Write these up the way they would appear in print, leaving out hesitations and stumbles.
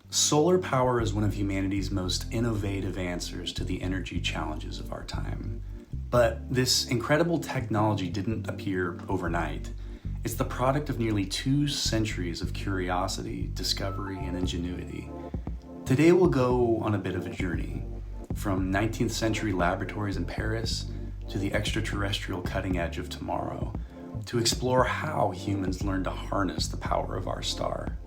Solar power is one of humanity's most innovative answers to the energy challenges of our time. But this incredible technology didn't appear overnight. It's the product of nearly 2 centuries of curiosity, discovery, and ingenuity. Today we'll go on a bit of a journey, from 19th century laboratories in Paris to the extraterrestrial cutting edge of tomorrow, to explore how humans learned to harness the power of our star.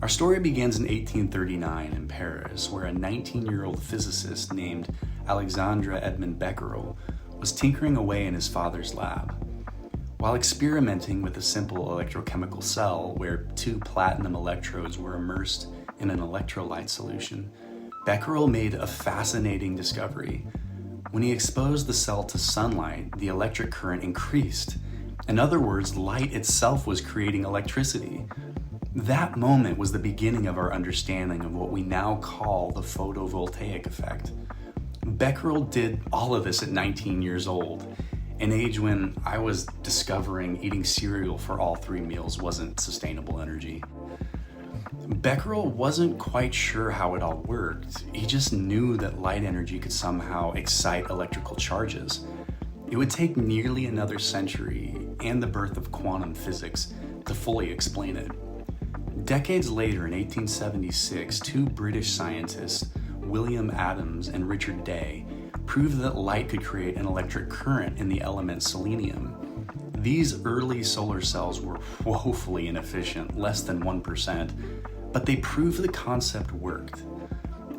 Our story begins in 1839 in Paris, where a 19-year-old physicist named Alexandre Edmond Becquerel was tinkering away in his father's lab. While experimenting with a simple electrochemical cell where 2 platinum electrodes were immersed in an electrolyte solution, Becquerel made a fascinating discovery. When he exposed the cell to sunlight, the electric current increased. In other words, light itself was creating electricity. That moment was the beginning of our understanding of what we now call the photovoltaic effect. Becquerel did all of this at 19 years old, an age when I was discovering eating cereal for all 3 meals wasn't sustainable energy. Becquerel wasn't quite sure how it all worked. He just knew that light energy could somehow excite electrical charges. It would take nearly another century and the birth of quantum physics to fully explain it. Decades later, in 1876, 2 British scientists, William Adams and Richard Day, proved that light could create an electric current in the element selenium. These early solar cells were woefully inefficient, less than 1%, but they proved the concept worked.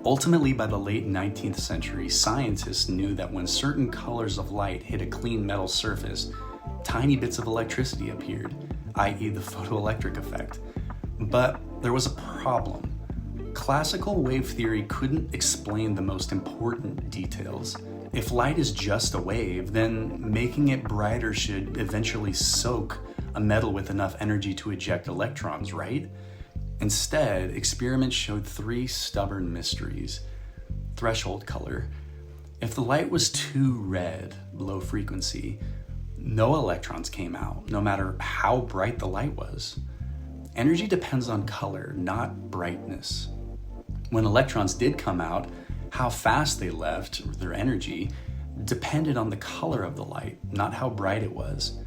Ultimately, by the late 19th century, scientists knew that when certain colors of light hit a clean metal surface, tiny bits of electricity appeared, i.e. the photoelectric effect. But there was a problem. Classical wave theory couldn't explain the most important details. If light is just a wave, then making it brighter should eventually soak a metal with enough energy to eject electrons, right? Instead, experiments showed 3 stubborn mysteries. Threshold color. If the light was too red, low frequency, no electrons came out, no matter how bright the light was. Energy depends on color, not brightness. When electrons did come out, how fast they left their energy depended on the color of the light, not how bright it was.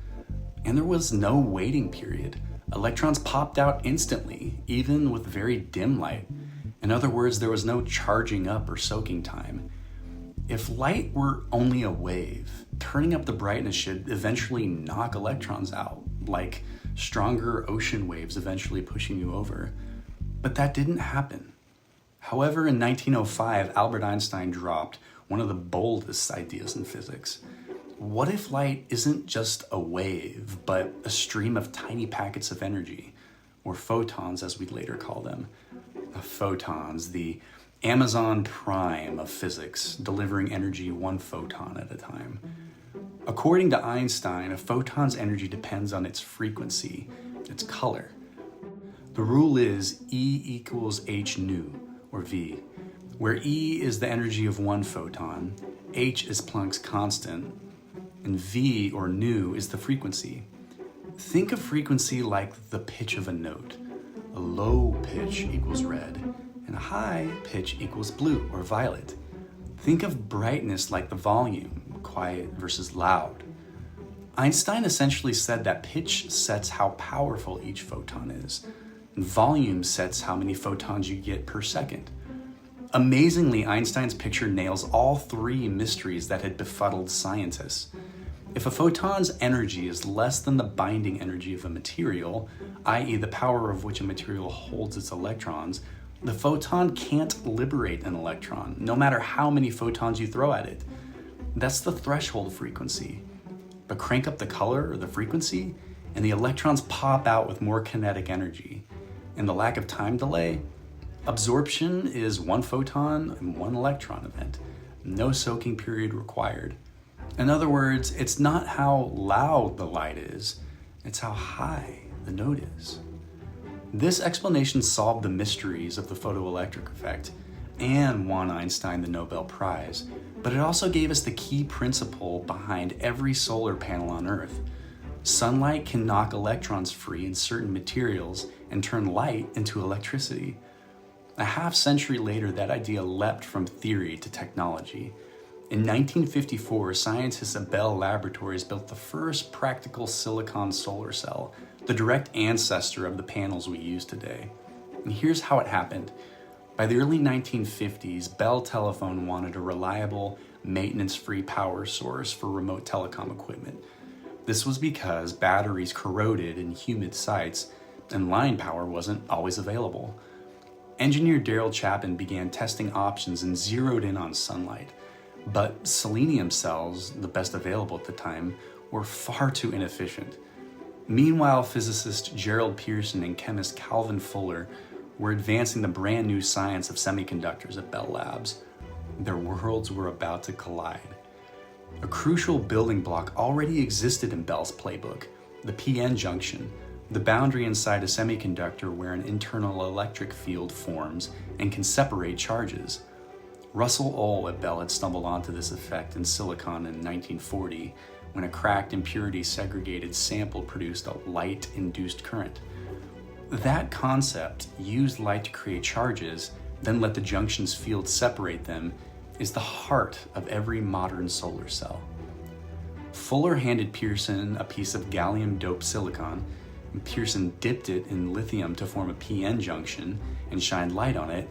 And there was no waiting period. Electrons popped out instantly, even with very dim light. In other words, there was no charging up or soaking time. If light were only a wave, turning up the brightness should eventually knock electrons out, like stronger ocean waves eventually pushing you over. But that didn't happen. However, in 1905, Albert Einstein dropped one of the boldest ideas in physics. What if light isn't just a wave, but a stream of tiny packets of energy, or photons as we'd later call them? Photons, the Amazon Prime of physics, delivering energy 1 photon at a time. According to Einstein, a photon's energy depends on its frequency, its color. The rule is E equals h nu, or V, where E is the energy of 1 photon, h is Planck's constant, and V, or nu, is the frequency. Think of frequency like the pitch of a note. A low pitch equals red, and a high pitch equals blue or violet. Think of brightness like the volume, quiet versus loud. Einstein essentially said that pitch sets how powerful each photon is, and volume sets how many photons you get per second. Amazingly, Einstein's picture nails all 3 mysteries that had befuddled scientists. If a photon's energy is less than the binding energy of a material, i.e. the power of which a material holds its electrons, the photon can't liberate an electron, no matter how many photons you throw at it. That's the threshold frequency. But crank up the color or the frequency, and the electrons pop out with more kinetic energy. And the lack of time delay, absorption is 1 photon and 1 electron event. No soaking period required. In other words, it's not how loud the light is, it's how high the note is. This explanation solved the mysteries of the photoelectric effect and won Einstein the Nobel Prize, but it also gave us the key principle behind every solar panel on Earth. Sunlight can knock electrons free in certain materials and turn light into electricity. A half century later, that idea leapt from theory to technology. In 1954, scientists at Bell Laboratories built the first practical silicon solar cell, the direct ancestor of the panels we use today. And here's how it happened. By the early 1950s, Bell Telephone wanted a reliable, maintenance-free power source for remote telecom equipment. This was because batteries corroded in humid sites and line power wasn't always available. Engineer Daryl Chapin began testing options and zeroed in on sunlight. But selenium cells, the best available at the time, were far too inefficient. Meanwhile, physicist Gerald Pearson and chemist Calvin Fuller were advancing the brand new science of semiconductors at Bell Labs. Their worlds were about to collide. A crucial building block already existed in Bell's playbook, the p-n junction, the boundary inside a semiconductor where an internal electric field forms and can separate charges. Russell Ohl at Bell had stumbled onto this effect in silicon in 1940 when a cracked impurity-segregated sample produced a light-induced current. That concept, use light to create charges, then let the junction's field separate them, is the heart of every modern solar cell. Fuller handed Pearson a piece of gallium-doped silicon, and Pearson dipped it in lithium to form a p-n junction and shined light on it,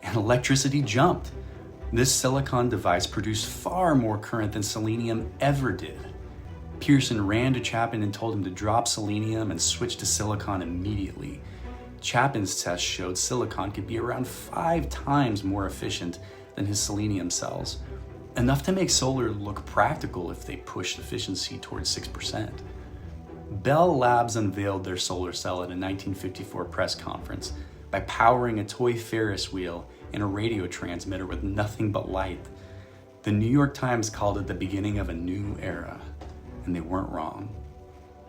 and electricity jumped. This silicon device produced far more current than selenium ever did. Pearson ran to Chapin and told him to drop selenium and switch to silicon immediately. Chapin's test showed silicon could be around 5 times more efficient than his selenium cells, enough to make solar look practical if they pushed efficiency towards 6%. Bell Labs unveiled their solar cell at a 1954 press conference by powering a toy Ferris wheel and a radio transmitter with nothing but light. The New York Times called it the beginning of a new era, and they weren't wrong.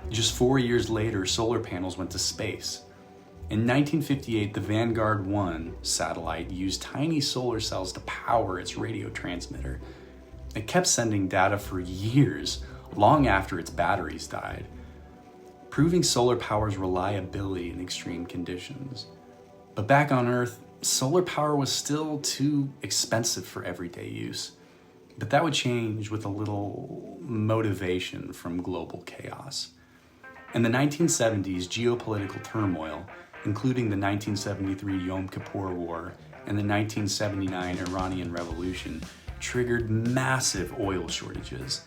Just 4 years later, solar panels went to space. In 1958, the Vanguard 1 satellite used tiny solar cells to power its radio transmitter. It kept sending data for years, long after its batteries died, proving solar power's reliability in extreme conditions. But back on Earth, solar power was still too expensive for everyday use. But that would change with a little motivation from global chaos. In the 1970s, geopolitical turmoil, including the 1973 Yom Kippur War and the 1979 Iranian Revolution, triggered massive oil shortages.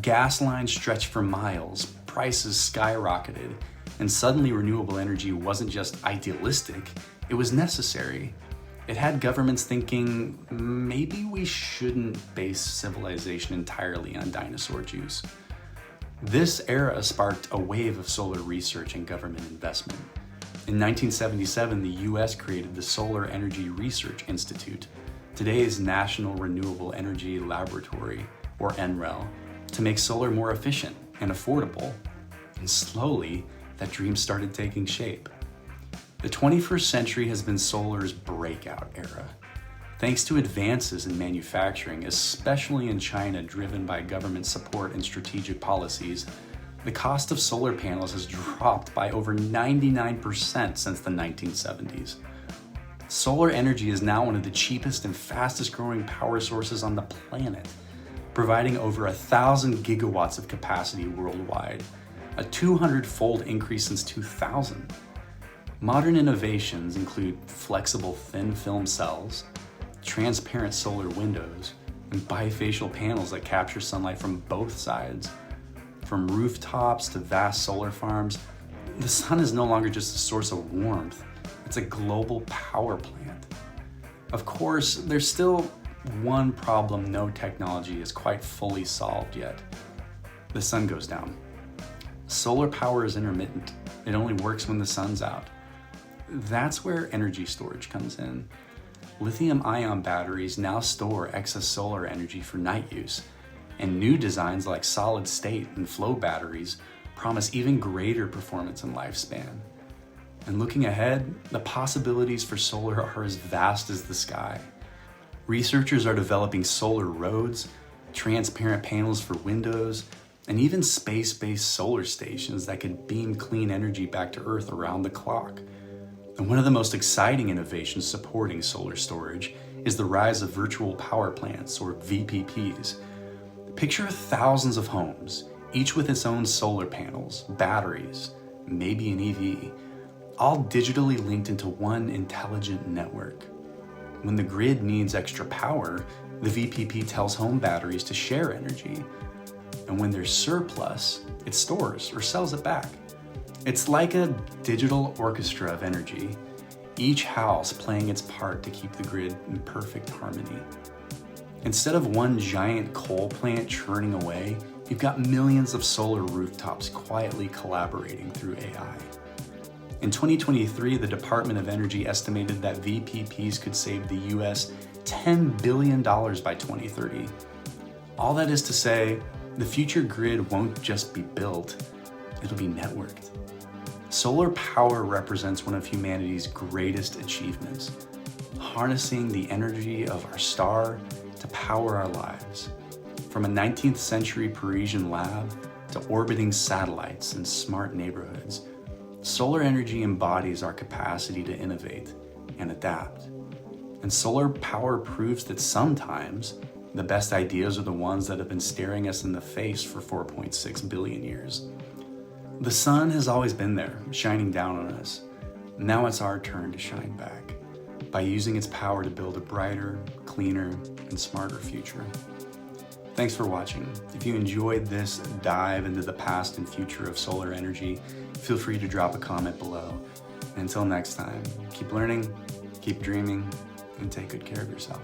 Gas lines stretched for miles, prices skyrocketed, and suddenly renewable energy wasn't just idealistic, it was necessary. It had governments thinking, maybe we shouldn't base civilization entirely on dinosaur juice. This era sparked a wave of solar research and government investment. In 1977, the US created the Solar Energy Research Institute, today's National Renewable Energy Laboratory, or NREL, to make solar more efficient and affordable. And slowly, that dream started taking shape. The 21st century has been solar's breakout era. Thanks to advances in manufacturing, especially in China driven by government support and strategic policies, the cost of solar panels has dropped by over 99% since the 1970s. Solar energy is now one of the cheapest and fastest growing power sources on the planet, providing over 1,000 gigawatts of capacity worldwide, a 200-fold increase since 2000. Modern innovations include flexible thin film cells, transparent solar windows, and bifacial panels that capture sunlight from both sides. From rooftops to vast solar farms, the sun is no longer just a source of warmth, it's a global power plant. Of course, there's still one problem no technology is quite fully solved yet. The sun goes down. Solar power is intermittent. It only works when the sun's out. That's where energy storage comes in. Lithium-ion batteries now store excess solar energy for night use, and new designs like solid-state and flow batteries promise even greater performance and lifespan. And looking ahead, the possibilities for solar are as vast as the sky. Researchers are developing solar roads, transparent panels for windows, and even space-based solar stations that could beam clean energy back to Earth around the clock. And one of the most exciting innovations supporting solar storage is the rise of virtual power plants, or VPPs. Picture thousands of homes, each with its own solar panels, batteries, maybe an EV, all digitally linked into one intelligent network. When the grid needs extra power, the VPP tells home batteries to share energy. And when there's surplus, it stores or sells it back. It's like a digital orchestra of energy, each house playing its part to keep the grid in perfect harmony. Instead of one giant coal plant churning away, you've got millions of solar rooftops quietly collaborating through AI. In 2023, the Department of Energy estimated that VPPs could save the US $10 billion by 2030. All that is to say, the future grid won't just be built, it'll be networked. Solar power represents one of humanity's greatest achievements, harnessing the energy of our star to power our lives. From a 19th century Parisian lab to orbiting satellites and smart neighborhoods, solar energy embodies our capacity to innovate and adapt. And solar power proves that sometimes the best ideas are the ones that have been staring us in the face for 4.6 billion years. The sun has always been there, shining down on us. Now it's our turn to shine back by using its power to build a brighter, cleaner, and smarter future. Thanks for watching. If you enjoyed this dive into the past and future of solar energy, feel free to drop a comment below. And until next time, keep learning, keep dreaming, and take good care of yourself.